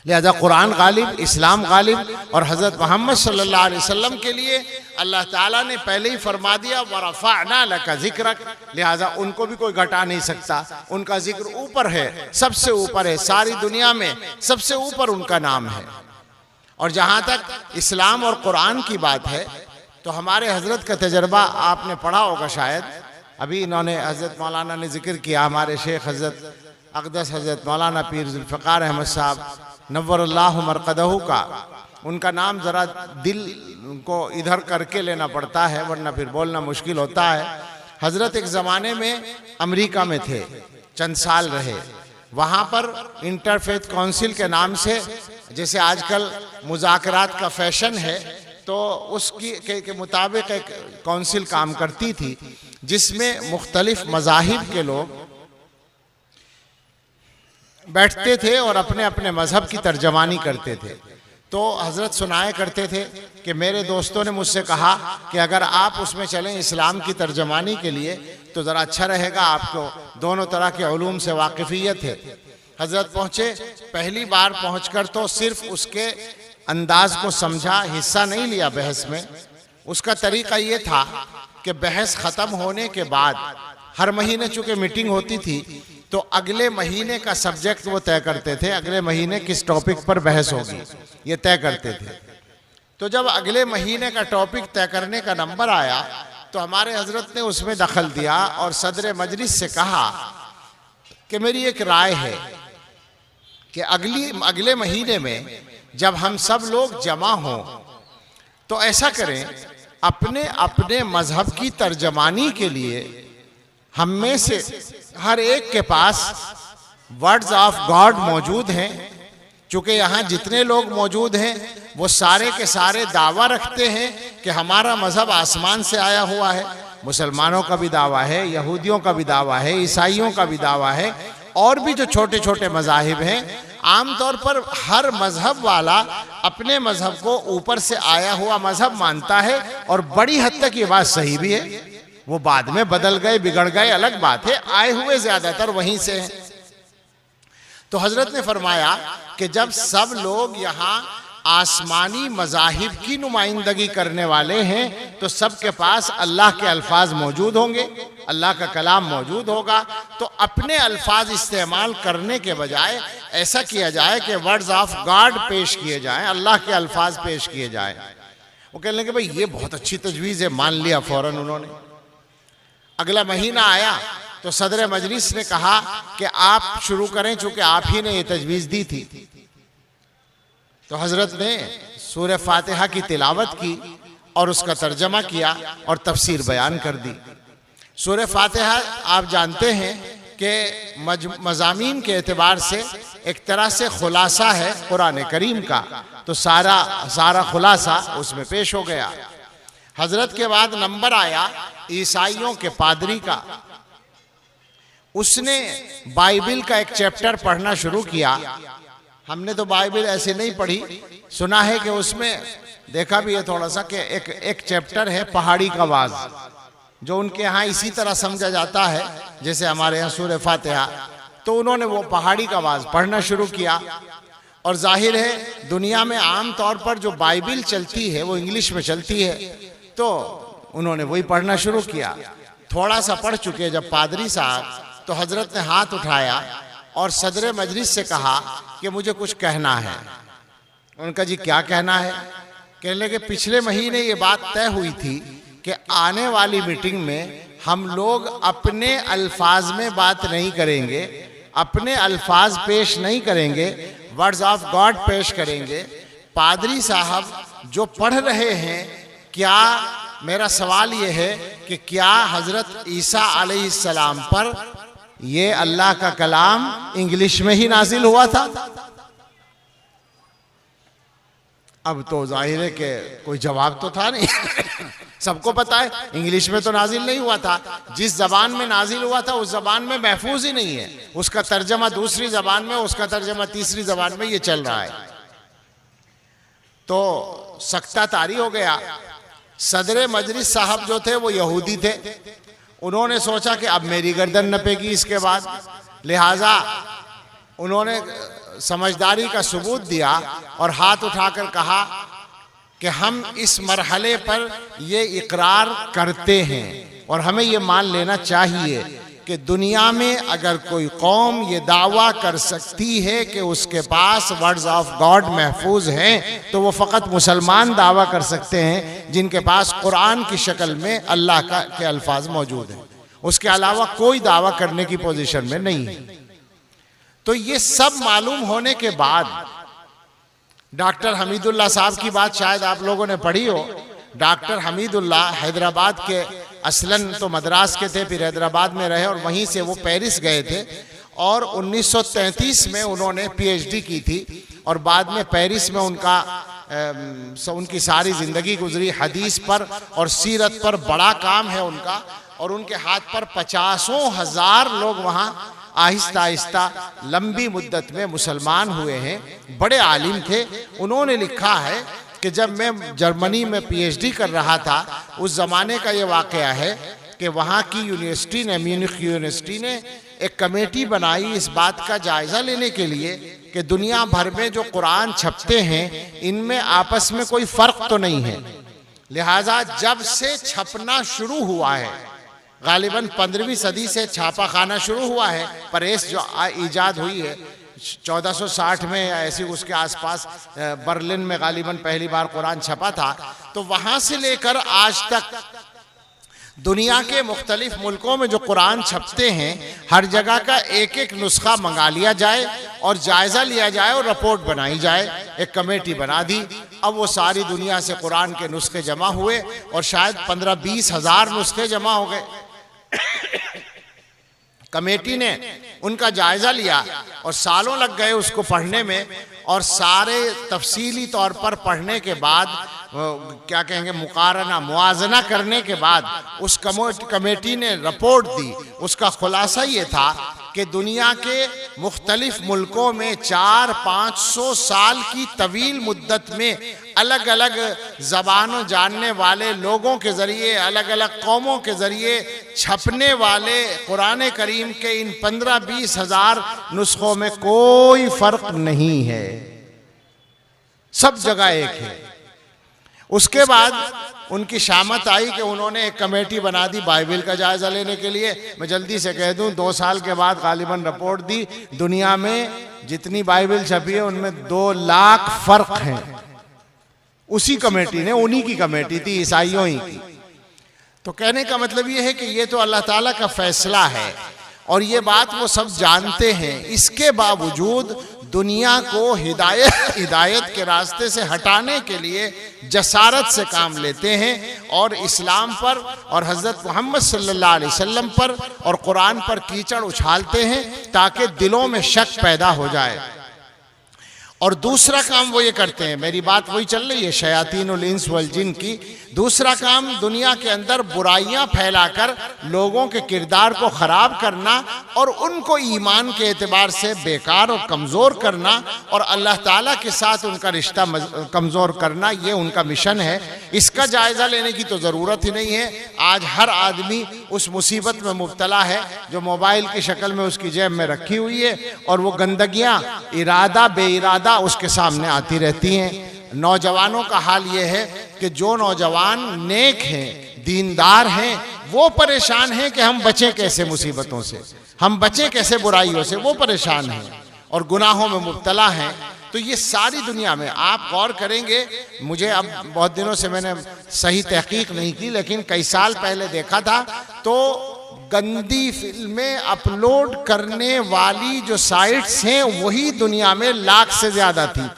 लिहाजा कुरान गालिब, इस्लाम गालिब, और हजरत मोहम्मद सल्लल्लाहु अलैहि वसल्लम के लिए अल्लाह ताला ने पहले ही फरमा दिया वरफ़अना लका ज़िक्रक, लिहाजा उनको भी कोई घटा नहीं सकता। उनका जिक्र ऊपर है, सबसे ऊपर है, सारी दुनिया में सबसे ऊपर उनका नाम है। और जहाँ तक इस्लाम और कुरान की बात है तो हमारे हजरत का तजर्बा आपने पढ़ा होगा शायद। अभी इन्होंने हजरत मौलाना ने जिक्र किया, हमारे शेख हजरत अक़दस हजरत मौलाना पीर ज़ुल्फ़िकार अहमद साहब नव्वरल्लाहु मरक़दहू का, उनका नाम ज़रा दिल को इधर करके लेना पड़ता है वरना फिर बोलना मुश्किल होता है। हजरत एक ज़माने में अमेरिका में थे, चंद साल रहे। वहाँ पर इंटरफेथ काउंसिल के नाम से, जैसे आजकल मुज़ाकरात का फैशन है, तो उसकी के मुताबिक एक काउंसिल काम करती थी जिसमें मुख्तलिफ मज़ाहिब के लोग बैठते थे और अपने अपने मजहब की तर्जमानी करते थे। तो हजरत सुनाया करते थे कि मेरे दोस्तों ने मुझसे कहा कि अगर आप उसमें चलें इस्लाम की तर्जमानी के लिए तो ज़रा अच्छा रहेगा, आपको दोनों तरह के उलूम से वाकिफियत है। हजरत पहुँचे, पहली बार पहुँचकर तो सिर्फ उसके अंदाज को समझा, हिस्सा नहीं लिया बहस में। उसका तरीका ये था कि बहस ख़त्म होने के बाद हर महीने चूँकि मीटिंग होती थी तो अगले महीने का सब्जेक्ट वो तय करते थे, अगले महीने किस टॉपिक पर बहस होगी ये तय करते थे। तो जब अगले महीने का टॉपिक तय करने का नंबर आया तो हमारे हजरत ने उसमें दखल दिया और सदर मजलिस से कहा कि मेरी एक राय है कि अगले महीने में जब हम सब लोग जमा हों तो ऐसा करें, अपने अपने मजहब की तर्जमानी के लिए हम में से हर एक के पास वर्ड्स ऑफ गॉड मौजूद हैं। चूंकि यहाँ जितने लोग मौजूद हैं वो सारे के सारे दावा रखते हैं कि हमारा मजहब आसमान से आया हुआ है। मुसलमानों का भी दावा है, यहूदियों का भी दावा है, ईसाइयों का भी दावा है, और भी जो छोटे छोटे मजाहिब हैं। आमतौर पर हर मजहब वाला अपने मजहब को ऊपर से आया हुआ मजहब मानता है, और बड़ी हद तक ये बात सही भी है। वो बाद में बदल गए, बिगड़ गए, अलग बात है, आए हुए ज्यादातर वहीं से हैं। तो हजरत ने फरमाया कि जब सब लोग यहाँ आसमानी मजाहिब की नुमाइंदगी करने वाले हैं तो सबके पास अल्लाह के अल्फाज मौजूद होंगे, अल्लाह का कलाम मौजूद होगा। तो अपने अल्फाज इस्तेमाल करने के बजाय ऐसा किया जाए कि वर्ड्स ऑफ गॉड पेश किए जाएं, अल्लाह के अल्फाज पेश किए जाएं। वो कहने लगे भाई ये बहुत अच्छी तजवीज़ है, मान लिया फौरन उन्होंने। अगला महीना आया तो सदर मजलिस ने कहा कि आप शुरू करें, चूंकि आप ही ने ये तजवीज़ दी थी। तो हजरत ने सूरह फातिहा की तिलावत की और उसका तर्जमा किया और तफसीर बयान कर दी। सूरह फातिहा आप जानते हैं कि मज़ामीन के एतबार से एक तरह से खुलासा है कुरान करीम का, तो सारा खुलासा उसमें पेश हो गया। हजरत के बाद नंबर आया ईसाइयों के पादरी का। उसने बाइबिल का एक चैप्टर पढ़ना शुरू किया। हमने तो बाइबिल ऐसे नहीं पढ़ी, सुना है कि उसमें देखा भी है थोड़ा सा कि एक चैप्टर है पहाड़ी का वाज। जो उनके यहाँ इसी तरह समझा जाता है जैसे हमारे यहाँ सूरह फातिहा। तो उन्होंने वो पहाड़ी का आवाज पढ़ना शुरू किया। और जाहिर है दुनिया में आम तौर पर जो बाइबिल चलती है वो इंग्लिश में चलती है, तो उन्होंने वही पढ़ना शुरू किया। थोड़ा सा पढ़ चुके जब पादरी साहब, तो हजरत ने हाथ उठाया और सदर मजलिस से कहा कि मुझे कुछ कहना है। उनका जी क्या कहना है? कहने लगे पिछले महीने ये बात तय हुई थी कि आने वाली मीटिंग में हम लोग अपने अल्फाज में बात नहीं करेंगे, अपने अल्फाज पेश नहीं करेंगे, वर्ड्स ऑफ गॉड पेश करेंगे। पादरी साहब जो पढ़ रहे हैं, क्या मेरा सवाल ये है कि क्या हजरत ईसा अलैहिस्सलाम पर ये अल्लाह का कलाम इंग्लिश में ही नाजिल हुआ था? अब तो जाहिर है कि कोई जवाब तो था नहीं। सबको पता है इंग्लिश में तो नाजिल नहीं हुआ था। जिस जबान में नाजिल हुआ था उस जबान में महफूज ही नहीं है, उसका तर्जमा दूसरी जबान में, उसका तर्जमा तीसरी जबान में ये चल रहा है। तो सख्ता तारी हो गया। सदर मजलिस साहब जो थे वो यहूदी थे। उन्होंने सोचा कि अब मेरी गर्दन नपेगी इसके बाद, लिहाजा उन्होंने समझदारी का सबूत दिया और हाथ उठाकर कहा कि हम इस मरहले पर ये इकरार करते हैं और हमें ये मान लेना चाहिए कि दुनिया में अगर कोई कौम ये दावा कर सकती है कि उसके पास वर्ड्स ऑफ गॉड महफूज हैं, तो वो फ़कत मुसलमान दावा कर सकते हैं जिनके पास कुरान की शक्ल में अल्लाह के अल्फाज मौजूद हैं। उसके अलावा कोई दावा करने की पोजीशन में नहीं है। तो ये सब मालूम होने के बाद डॉक्टर हमीदुल्लाह साहब की बात शायद आप लोगों ने पढ़ी हो। डॉक्टर हमीदुल्लाह हैदराबाद के, असलन तो मद्रास के थे, फिर हैदराबाद में रहे और वहीं से वो पेरिस गए थे और 1933 में उन्होंने पीएचडी की थी और बाद में पेरिस में उनकी सारी जिंदगी गुजरी। हदीस पर और सीरत पर बड़ा काम है उनका और उनके हाथ पर 50,000 लोग वहाँ आहिस्ता आहिस्ता लंबी मुद्दत में मुसलमान हुए हैं। बड़े आलिम थे। उन्होंने लिखा है कि जब मैं जर्मनी में पीएचडी कर रहा था उस ज़माने का ये वाक़या है कि वहाँ की यूनिवर्सिटी ने, म्यूनिख यूनिवर्सिटी ने एक कमेटी बनाई इस बात का जायज़ा लेने के लिए कि दुनिया भर में जो कुरान छपते हैं इनमें आपस में कोई फ़र्क तो नहीं है। लिहाजा जब से छपना शुरू हुआ है, गालिबन 15वीं सदी से छापा खाना शुरू हुआ है, प्रेस जो ईजाद हुई है 1460 में या ऐसी उसके आसपास बर्लिन में गालिबन पहली बार कुरान छपा था। तो वहाँ से लेकर आज तक दुनिया के मुख्तलिफ मुल्कों में जो कुरान छपते हैं हर जगह का एक एक नुस्खा मंगा लिया जाए और जायज़ा लिया जाए और रिपोर्ट बनाई जाए। एक कमेटी बना दी। अब वो सारी दुनिया से कुरान के नुस्खे जमा हुए और शायद 15-20 हज़ार नुस्खे जमा हो गए। कमेटी ने उनका जायजा लिया और सालों लग गए उसको पढ़ने में और सारे तफसीली तौर पर पढ़ने के बाद क्या कहेंगे मुकारना मुआजना करने के बाद उस कमेटी ने रिपोर्ट दी। उसका खुलासा ये था कि दुनिया के मुख्तलिफ मुल्कों में 400-500 साल की तवील मुद्दत में अलग अलग ज़बानों जानने वाले लोगों के ज़रिए, अलग अलग कौमों के ज़रिए छपने वाले कुरान करीम के इन 15-20 हज़ार नुस्खों में कोई फ़र्क नहीं है, सब जगह एक है। उसके बाद उनकी शामत आई कि उन्होंने एक कमेटी बना दी बाइबिल का जायज़ा लेने के लिए। मैं जल्दी से कह दूं 2 साल के बाद गालिबन रिपोर्ट दी, दुनिया में जितनी बाइबिल छपी है उनमें 2 लाख फ़र्क हैं। उसी कमेटी ने, उन्हीं की कमेटी थी, ईसाइयों ही की। तो कहने का मतलब ये है कि ये तो अल्लाह ताला का फैसला है और ये बात वो सब जानते हैं। इसके बावजूद दुनिया को हिदायत के रास्ते से हटाने के लिए जसारत से काम लेते हैं और इस्लाम पर और हज़रत मोहम्मद सल्लल्लाहु अलैहि वसल्लम पर और कुरान पर कीचड़ उछालते हैं ताकि दिलों में शक पैदा हो जाए। और दूसरा काम वो ये करते हैं, मेरी बात वही चल रही है शयातीनुल इंस वल जिन की, दूसरा काम दुनिया के अंदर बुराइयां फैलाकर लोगों के किरदार को ख़राब करना और उनको ईमान के एतबार से बेकार और कमज़ोर करना और अल्लाह ताला के साथ उनका रिश्ता कमज़ोर करना, ये उनका मिशन है। इसका जायज़ा लेने की तो ज़रूरत ही नहीं है। आज हर आदमी उस मुसीबत में मुब्तला है जो मोबाइल की शक्ल में उसकी जेब में रखी हुई है और वो गंदगियाँ इरादा बेइरादा उसके सामने आती रहती हैं। नौजवानों का हाल ये है कि जो नौजवान नेक हैं, दीनदार हैं, वो परेशान हैं कि हम बचें कैसे मुसीबतों से, हम बचें कैसे बुराइयों से, वो परेशान हैं और गुनाहों में मुब्तला हैं। तो ये सारी दुनिया में आप गौर करेंगे, मुझे अब बहुत दिनों से मैंने सही तहकीक नहीं की, लेकिन कई साल पहले देखा था, तो गंदी फिल्में अपलोड करने वाली जो साइट्स हैं वही दुनिया में 1 लाख से ज्यादा थी।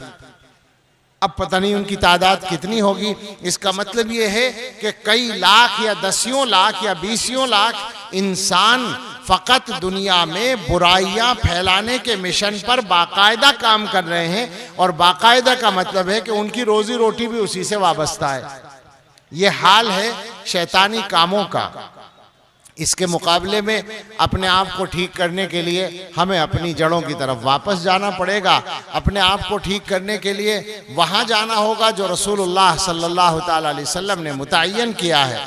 अब पता नहीं उनकी तादाद कितनी होगी। इसका मतलब ये है कि कई लाख या 10 लाख या 20 लाख इंसान फ़कत दुनिया में बुराइयां फैलाने के मिशन पर बाकायदा काम कर रहे हैं, और बाकायदा का मतलब है कि उनकी रोजी रोटी भी उसी से वाबस्ता है। ये हाल है शैतानी कामों का। इसके मुकाबले में अपने आप को ठीक करने के लिए हमें अपनी जड़ों की तरफ वापस जाना पड़ेगा। अपने आप को ठीक करने के लिए वहाँ जाना होगा जो रसूलुल्लाह सल्लल्लाहु ताला अलैहि वसल्लम ने मुतय्यन किया है।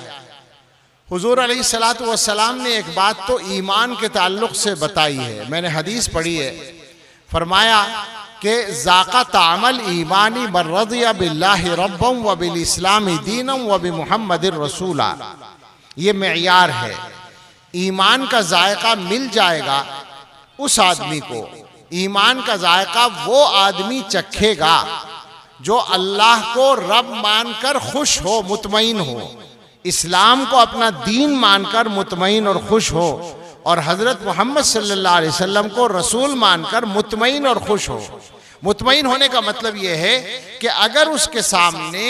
हुजूर अलैहिस्सलातु वस्सलाम ने एक बात तो ईमान के ताल्लुक से बताई है, मैंने हदीस पढ़ी है, फरमाया कि ज़ाक़ा तामल ईमानी मन रज़िया बिल्लाहि रब्बन व बिल इस्लामी दीनन व बि मुहम्मदिर रसूला। ये मेयार है। ईमान का जायका मिल जाएगा उस आदमी को, ईमान का जायका वो आदमी चखेगा जो अल्लाह को रब मानकर खुश हो, मुतमईन हो, इस्लाम को अपना दीन मानकर मुतमईन और खुश हो, और हजरत मोहम्मद सल्लल्लाहु अलैहि वसल्लम को रसूल मानकर मुतमईन और खुश हो। मुतमईन होने का मतलब यह है कि अगर उसके सामने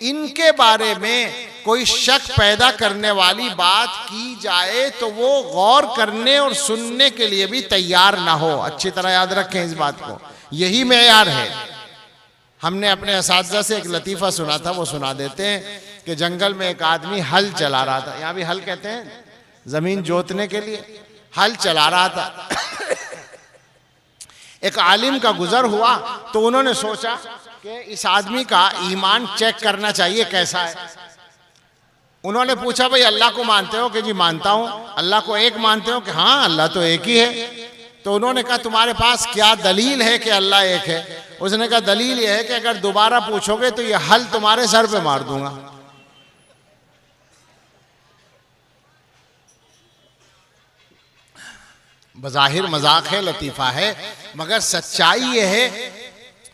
इनके बारे में कोई शक पैदा करने वाली बात की जाए तो वो गौर करने और सुनने के लिए भी तैयार ना हो। अच्छी तरह याद रखें इस बात को, यही मेयार है। हमने अपने असातिज़ा से एक लतीफ़ा सुना था, वो सुना देते हैं कि जंगल में एक आदमी हल चला रहा था, यहाँ भी हल कहते हैं जमीन जोतने के लिए, हल चला रहा था। एक आलिम का गुजर हुआ तो उन्होंने सोचा कि इस आदमी का ईमान चेक करना चाहिए कैसा है। उन्होंने पूछा, भाई अल्लाह को मानते हो? कि जी मानता हूं। अल्लाह को एक मानते हो? कि हाँ अल्लाह तो एक ही है। तो उन्होंने कहा तुम्हारे पास क्या दलील है कि अल्लाह एक है? उसने कहा दलील यह है कि अगर दोबारा पूछोगे तो यह हल तुम्हारे सर पे मार दूंगा। बज़ाहिर मजाक है, लतीफ़ा है, मगर सच्चाई यह है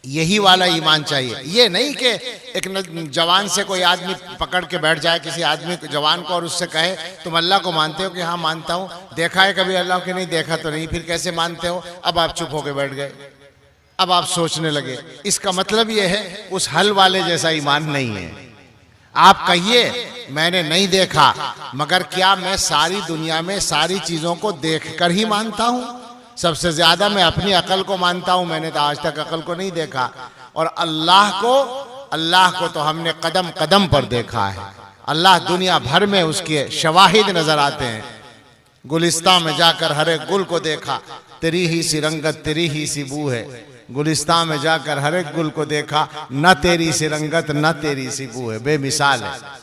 यही वाला ईमान चाहिए। ये नहीं कि एक जवान से कोई आदमी पकड़ के बैठ जाए, किसी आदमी जवान को, और उससे कहे तुम अल्लाह को मानते हो? कि हाँ मानता हूँ। देखा है कभी अल्लाह को? नहीं देखा तो नहीं। फिर कैसे मानते हो? अब आप चुप होकर बैठ गए, अब आप सोचने लगे। इसका मतलब ये है उस हल वाले जैसा ईमान नहीं है। आप कहिए मैंने नहीं देखा, मगर क्या मैं सारी दुनिया में सारी चीज़ों को देखकर ही मानता हूँ? सबसे ज्यादा मैं अपनी अकल को मानता हूं, मैंने तो आज तक अकल को नहीं देखा। और अल्लाह को तो हमने कदम कदम पर देखा है। अल्लाह दुनिया भर में उसके शवाहिद नजर आते हैं। गुलिस्तान में जाकर हर एक गुल को देखा, तेरी ही सी रंगत तेरी ही सी बू है। गुलिस्तान में जाकर हर एक गुल को देखा, न तेरी सी रंगत न तेरी सी बू है, बेमिसाल है।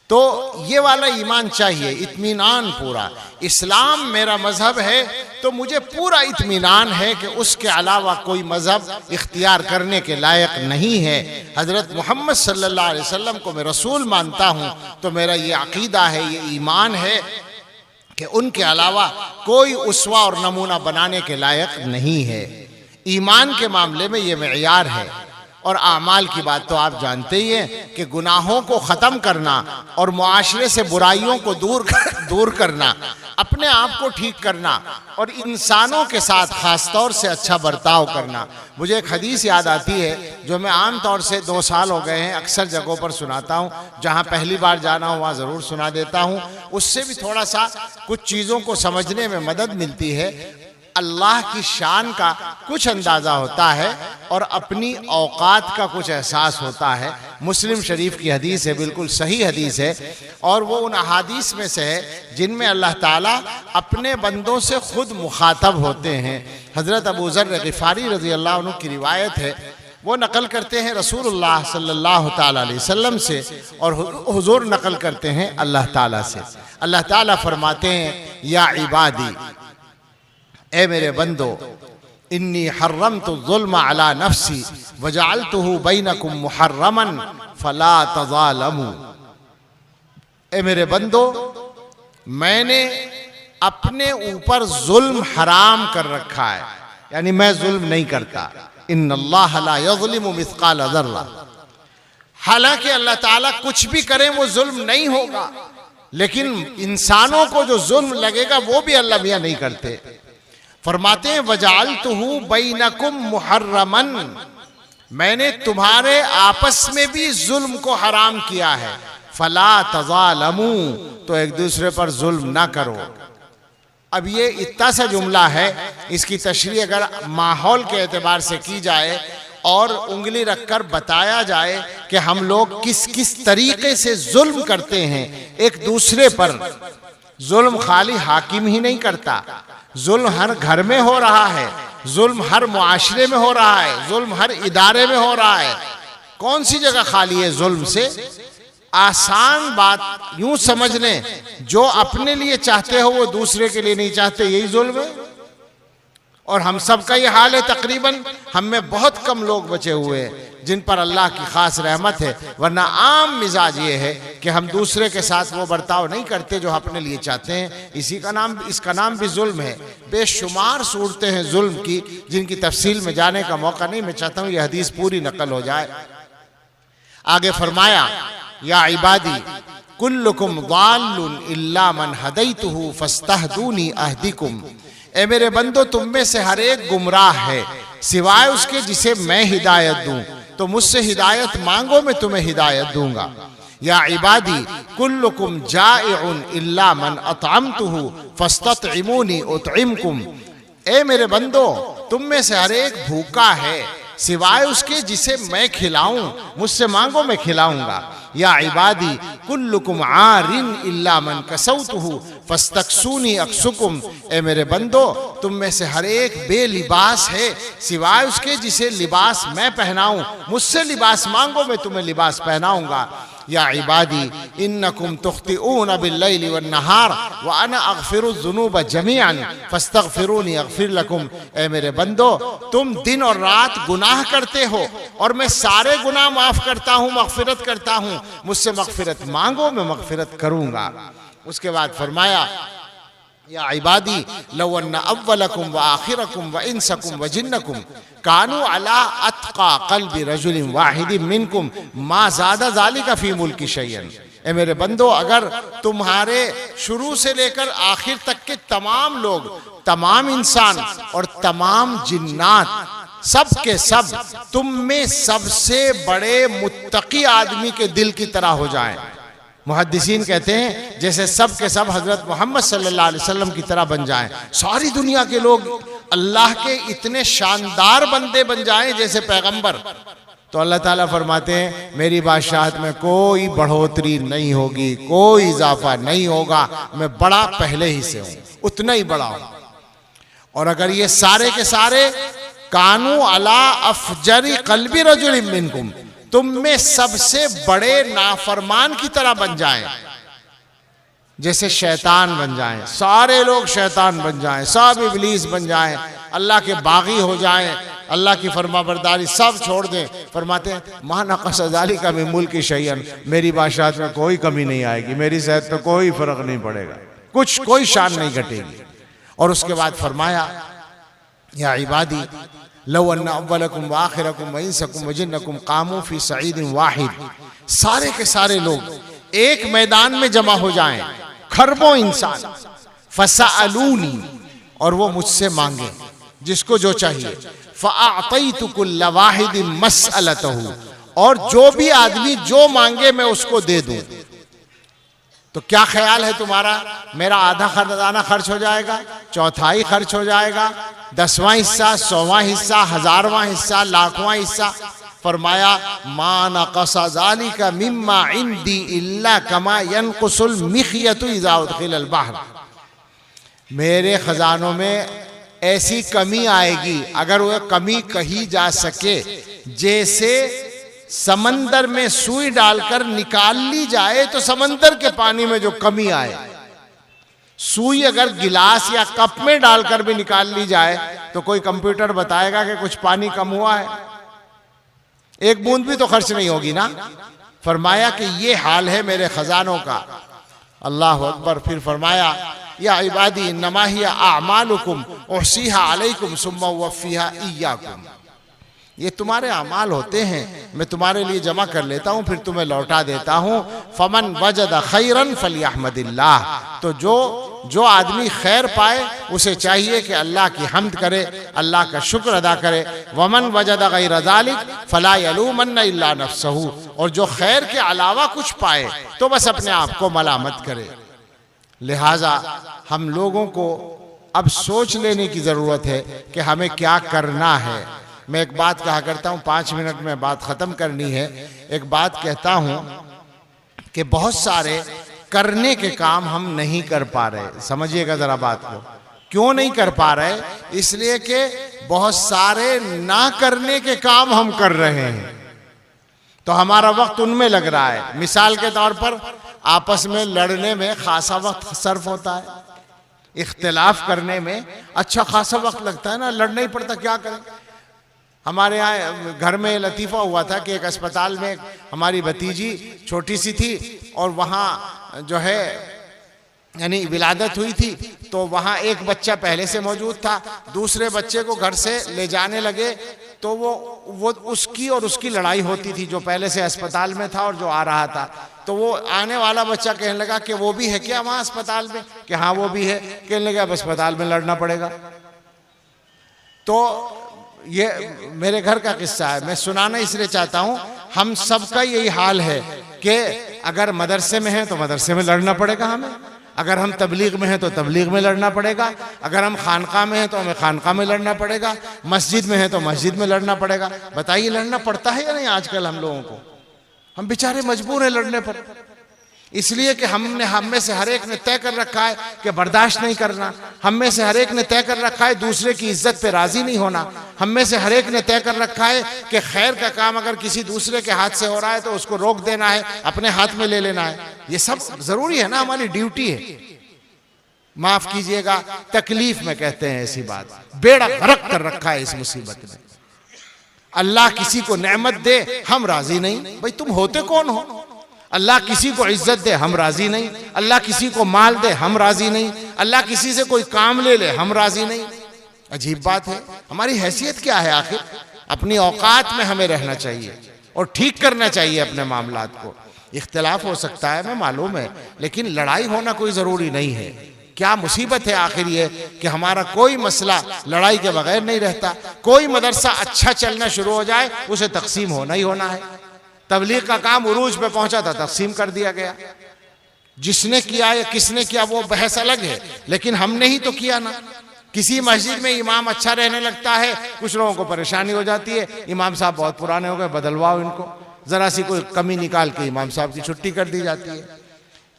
तो ये वाला ईमान चाहिए, इत्मीनान पूरा। इस्लाम मेरा मजहब है तो मुझे पूरा इत्मीनान है कि उसके अलावा कोई मजहब इख्तियार करने के लायक नहीं है। हजरत मोहम्मद सल्लल्लाहु अलैहि वसल्लम को मैं रसूल मानता हूँ तो मेरा ये अकीदा है, ये ईमान है कि उनके अलावा कोई उसवा और नमूना बनाने के लायक नहीं है। ईमान के मामले में ये मेयार है। और आमाल की बात तो आप जानते ही हैं कि गुनाहों को ख़त्म करना और मुआशरे से बुराइयों को दूर करना, अपने आप को ठीक करना और इंसानों के साथ ख़ास तौर से अच्छा बर्ताव करना। मुझे एक हदीस याद आती है जो मैं आम तौर से 2 साल हो गए हैं अक्सर जगहों पर सुनाता हूँ। जहाँ पहली बार जाना हो वहाँ ज़रूर सुना देता हूँ। उससे भी थोड़ा सा कुछ चीज़ों को समझने में मदद मिलती है। अल्लाह की शान का कुछ अंदाज़ा होता है और अपनी औकात का कुछ एहसास होता है। मुस्लिम शरीफ की हदीस है, बिल्कुल सही हदीस है, और वो उन अहादीस में से है जिनमें अल्लाह ताला अपने बंदों से खुद मुखातब होते हैं। हज़रत अबू ज़र ग़िफ़ारी रज़ी अल्लाह अन्हु की रिवायत है, वो नकल करते हैं रसूलुल्लाह सल्लल्लाहु ताला अलैहि वसल्लम से और हुजूर नकल करते हैं अल्लाह ताला से। अल्लाह ताला फरमाते हैं, या इबादी, ए मेरे बंदो, इन्नी हर्रमतु ज़ुल्म अला नफ्सी वजअलतुहु बैनकुम मुहर्रमन फला तज़ालमू। ए मेरे बंदो, मैंने अपने ऊपर जुल्म हराम कर रखा है, यानी मैं जुल्म नहीं करता। इन्नल्लाह ला यज़लिमु मिस्क़ाल ज़र्रा। हालांकि अल्लाह ताला कुछ भी करें वो जुल्म नहीं होगा, लेकिन इंसानों को जो जुल्म लगेगा वो भी अल्लाह मियां नहीं करते। फरमाते हैं, वजअलतुहु बैनकुम मुहर्रमन, मैंने तुम्हारे आपस में भी जुल्म को हराम किया है। फला तज़ालमू, तो एक दूसरे पर जुल्म ना करो। अब ये इतना सा जुमला है, इसकी तशरीह अगर माहौल के एतबार से की जाए और उंगली रखकर बताया जाए कि हम लोग किस किस तरीके से जुल्म करते हैं एक दूसरे पर। जुल्म खाली हाकिम ही नहीं करता, जुल्म हर घर में हो रहा है, जुल्म हर मुआशरे में हो रहा है, जुल्म हर इदारे में हो रहा है। कौन सी जगह खाली है जुल्म से? आसान बात यूं समझ लें, जो अपने लिए चाहते हो वो दूसरे के लिए नहीं चाहते, यही जुल्म है। और हम सब का ये हाल है तकरीबन। हम में बहुत कम लोग बचे हुए हैं जिन पर अल्लाह की खास रहमत है, वरना आम मिजाज ये है कि हम दूसरे के साथ वो बर्ताव नहीं करते जो अपने लिए चाहते हैं। इसका नाम भी जुल्म है। बेशुमार सूरतें हैं जुल्म की, जिनकी तफसील में जाने का मौका नहीं, मैं चाहता हूँ ये हदीस पूरी नकल हो जाए। आगे फरमाया, या इबादी कुल्लुकुम ज़ाल्लुन इल्ला मन हदैतुहु फस्तहदूनी अहदिकुम। ए मेरे बंदो, तुम में से हर एक गुमराह है सिवाय उसके जिसे मैं हिदायत दूं, तो मुझसे हिदायत मांगो, मैं तुम्हें हिदायत दूंगा। या इबादी कुल्लुकुम जाइउन इल्ला मन अतअमतुहु फस्ततइमूनी उतइमकुम। ए मेरे बंदो, तुम में से हर एक भूखा है सिवाय उसके जिसे मैं खिलाऊं, मुझसे मांगो मैं खिलाऊंगा। या इबादी कुल्लुकुम आरिन इल्ला मन कसौतुहु फस्तक्सूनी अक्सुकुम। ए मेरे बंदो, तुम में से हर एक बेलिबास है सिवाय उसके जिसे लिबास मैं पहनाऊं, मुझसे लिबास मांगो मैं तुम्हें लिबास पहनाऊंगा। या इबादी इन्नकुम तुख्तिऊन बिल्लैलि वन्नहार व अना अगफिरु ज़ुनूब जमीअन फस्तगफिरूनी अगफिर लकुम। ए मेरे बंदो, तुम दिन और रात गुनाह करते हो और मैं सारे गुनाह माफ करता हूँ, मगफिरत करता हूँ, मुझसे मगफिरत मांगो मैं मगफिरत करूँगा। उसके बाद फरमाया, या इबादी लव अन्न अव्वलकुम व आखिरकुम व इंसकुम व जिन्नकुम कानू अला अत्का क़ल्बि रजुलिन वाहिदिन मिनकुम मा ज़ादा ज़ालिका फी मुल्की शैयन। ए मेरे बंदो, अगर तुम्हारे शुरू से लेकर आखिर तक के तमाम लोग, तमाम इंसान और तमाम जिन्नात सब के सब तुम में सबसे बड़े मुत्तकी आदमी के दिल की तरह हो जाएं। मुहद्दिसीन कहते हैं जैसे सब के सब हजरत मोहम्मद सल्लल्लाहु अलैहि वसल्लम की तरह बन जाएं, सारी दुनिया के लोग अल्लाह के इतने शानदार बंदे बन जाएं जैसे पैगंबर, तो अल्लाह ताला फरमाते हैं मेरी बादशाहत में कोई बढ़ोतरी नहीं होगी, कोई इजाफा नहीं होगा, मैं बड़ा पहले ही से हूं, उतना ही बड़ा हूं। और अगर ये सारे के सारे कानू अला अफजरी क़ल्बि रजुलिन मिनकुम, तुम में सबसे बड़े नाफरमान की तरह बन जाएं, जैसे शैतान बन जाएं, सारे लोग शैतान बन जाएं, सब इब्लीस बन जाएं, अल्लाह के बागी हो जाएं, अल्लाह की फरमाबरदारी सब छोड़ दें। फरमाते हैं मा नक़स ज़ालिका मिन मुल्की शैअन, मेरी बादशाहत में कोई कमी नहीं आएगी, मेरी सेहत में कोई फर्क नहीं पड़ेगा, कुछ कोई शान नहीं घटेगी। और उसके बाद फरमाया, या इबादी लव अन्न अव्वलकुम व आखिरकुम व इंसकुम व जिन्नकुम कामू फी सईदिन वाहिद, सारे के सारे लोग एक मैदान में जमा हो जाएं, खरबों इंसान, फसअलूनी, और वो मुझसे मांगे जिसको जो चाहिए, फअअतैतु कुल्ल वाहिदिन मसअलतहु, और जो भी आदमी जो मांगे मैं उसको दे दूं। तो क्या ख्याल है तुम्हारा? मेरा आधा खजाना खर्च हो जाएगा, चौथाई खर्च हो जाएगा, 10वां हिस्सा, 100वां हिस्सा, 1000वां हिस्सा, लाखवां हिस्सा? फरमाया मा नक़सा ज़ालिका मिम्मा इंदी इल्ला कमा यनक़ुसुल मिख़यतु इज़ा उदख़िलल बहर। मेरे खजानों में ऐसी कमी आएगी, अगर वह कमी कही जा सके, जैसे समंदर में सुई डालकर निकाल ली जाए तो समंदर के पानी में जो कमी आए, सुई अगर गिलास या कप में डालकर भी निकाल ली जाए तो कोई कंप्यूटर बताएगा कि कुछ पानी कम हुआ है? एक बूंद भी तो खर्च नहीं होगी ना। फरमाया कि ये हाल है मेरे खजानों का। अल्लाह अकबर। फिर फरमाया या इबादी इन्नमा हिया अमालुकुम उहसीहा अलैकुम सुम्मा उवफ़्फ़ीहा इय्याकुम। ये तुम्हारे अमाल होते हैं, मैं तुम्हारे लिए जमा कर लेता हूँ, फिर तुम्हें लौटा देता हूँ। फमन वजद खैरन फलियहमदिल्लाह। तो जो आदमी खैर पाए उसे चाहिए कि अल्लाह की हम्द करे, अल्लाह का शुक्र अदा करे। वमन वजद गैर ज़ालिक फला यलूमन्ना इल्ला नफ्सहू। और जो खैर के अलावा कुछ पाए तो बस अपने आप को मलामत करे। लिहाजा हम लोगों को अब सोच लेने की ज़रूरत है कि हमें क्या करना है। मैं एक बात कहा करता हूँ, 5 मिनट में बात ख़त्म करनी है। एक बात कहता हूँ कि बहुत सारे करने के काम हम नहीं कर पा रहे। समझिएगा ज़रा बात को। क्यों नहीं कर पा रहे? इसलिए कि बहुत सारे ना करने के काम हम कर रहे हैं, तो हमारा वक्त उनमें लग रहा है। मिसाल के तौर पर आपस में लड़ने में खासा वक्त सर्फ होता है, इख्तिलाफ करने में अच्छा खासा वक्त लगता है ना, लड़ना ही पड़ता, क्या करें। हमारे यहाँ घर में लतीफ़ा हुआ था कि एक अस्पताल में हमारी भतीजी छोटी सी थी और वहाँ जो है यानी विलादत हुई थी, तो वहाँ एक बच्चा पहले से मौजूद था। दूसरे बच्चे को घर से ले जाने लगे तो वो उसकी और उसकी लड़ाई होती थी, जो पहले से अस्पताल में था और जो आ रहा था। तो वो आने वाला बच्चा कहने लगा कि वो भी है क्या वहाँ अस्पताल में? कि हाँ वो भी है। कहने लगा अब अस्पताल में लड़ना पड़ेगा। तो ये मेरे घर का किस्सा है, मैं सुनाना इसलिए चाहता हूँ। हम सबका यही हाल है कि अगर मदरसे में हैं तो मदरसे में लड़ना पड़ेगा हमें, अगर हम तबलीग में हैं तो तबलीग में लड़ना पड़ेगा, अगर हम खानका में हैं तो हमें खानका में लड़ना पड़ेगा, मस्जिद में हैं तो मस्जिद में लड़ना पड़ेगा। बताइए लड़ना पड़ता है या नहीं आजकल हम लोगों को? हम बेचारे मजबूर हैं लड़ने पर, इसलिए कि हम में से हर एक ने तय कर रखा है कि बर्दाश्त नहीं करना। हम में से हर एक ने तय कर रखा है दूसरे की इज्जत पे राजी नहीं होना। हम में से हर एक ने तय कर रखा है कि खैर का काम अगर किसी दूसरे के हाथ से हो रहा है तो उसको रोक देना है, अपने हाथ में ले लेना है। ये सब जरूरी है ना, हमारी ड्यूटी है। माफ कीजिएगा, तकलीफ में कहते हैं ऐसी बात, बेड़ा गर्क कर रखा है इस मुसीबत में। अल्लाह किसी को नेमत दे, हम राजी नहीं। भाई तुम होते कौन हो? अल्लाह किसी को इज्जत दे, हम राजी नहीं। अल्लाह किसी को माल दे, हम राजी नहीं। अल्लाह किसी से कोई काम ले ले, हम राजी नहीं। अजीब बात है। हमारी हैसियत क्या है आखिर? अपनी औकात में हमें रहना चाहिए और ठीक करना चाहिए अपने मामलात को। इख्तिलाफ हो सकता है, मैं मालूम है, लेकिन लड़ाई होना कोई जरूरी नहीं है। क्या मुसीबत है आखिर ये कि हमारा कोई मसला लड़ाई के बगैर नहीं रहता। कोई मदरसा अच्छा चलना शुरू हो जाए उसे तकसीम होना ही होना है। तबलीग का काम उरूज पे पहुंचा था, तकसीम कर दिया गया। जिसने किया या किसने किया वो बहस अलग है, लेकिन हमने ही तो किया ना। किसी मस्जिद में इमाम अच्छा रहने लगता है, कुछ लोगों को परेशानी हो जाती है, इमाम साहब बहुत पुराने हो गए, बदलवाओ इनको। जरा सी कोई कमी निकाल के इमाम साहब की छुट्टी कर दी जाती है।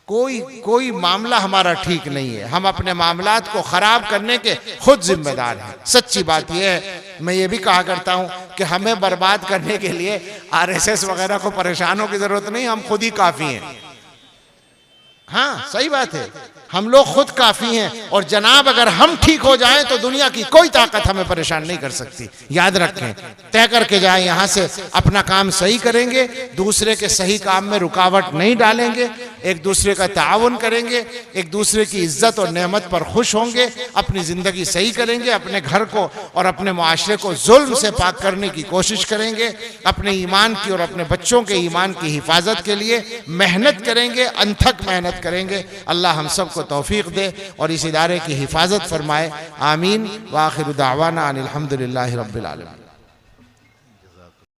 कोई मामला हमारा ठीक नहीं है। हम अपने मामलात को खराब करने के खुद जिम्मेदार हैं। सच्ची बात यह है, मैं ये भी कहा करता हूं कि हमें बर्बाद करने के लिए आरएसएस वगैरह को परेशानों की जरूरत नहीं, हम खुद ही काफी हैं। हाँ सही बात है, हम लोग खुद काफी हैं। और जनाब अगर हम ठीक हो जाएं तो दुनिया की कोई ताकत हमें परेशान नहीं कर सकती। याद रखें, तय करके जाएं, यहां से अपना काम सही करेंगे, दूसरे के सही काम में रुकावट नहीं डालेंगे, एक दूसरे का ताउन करेंगे, एक दूसरे की इज्जत और नेमत पर खुश होंगे, अपनी जिंदगी सही करेंगे, अपने घर को और अपने मुआशरे को जुल्म से पाक करने की कोशिश करेंगे, अपने ईमान की और अपने बच्चों के ईमान की हिफाजत के लिए मेहनत करेंगे, अनथक मेहनत करेंगे। अल्लाह हम सबको तौफीक दे और इस इदारे की हिफाजत फरमाए। आमीन। व आखिरु दावाना अनिल हम्दुलिल्लाहि रब्बिल आलमीन।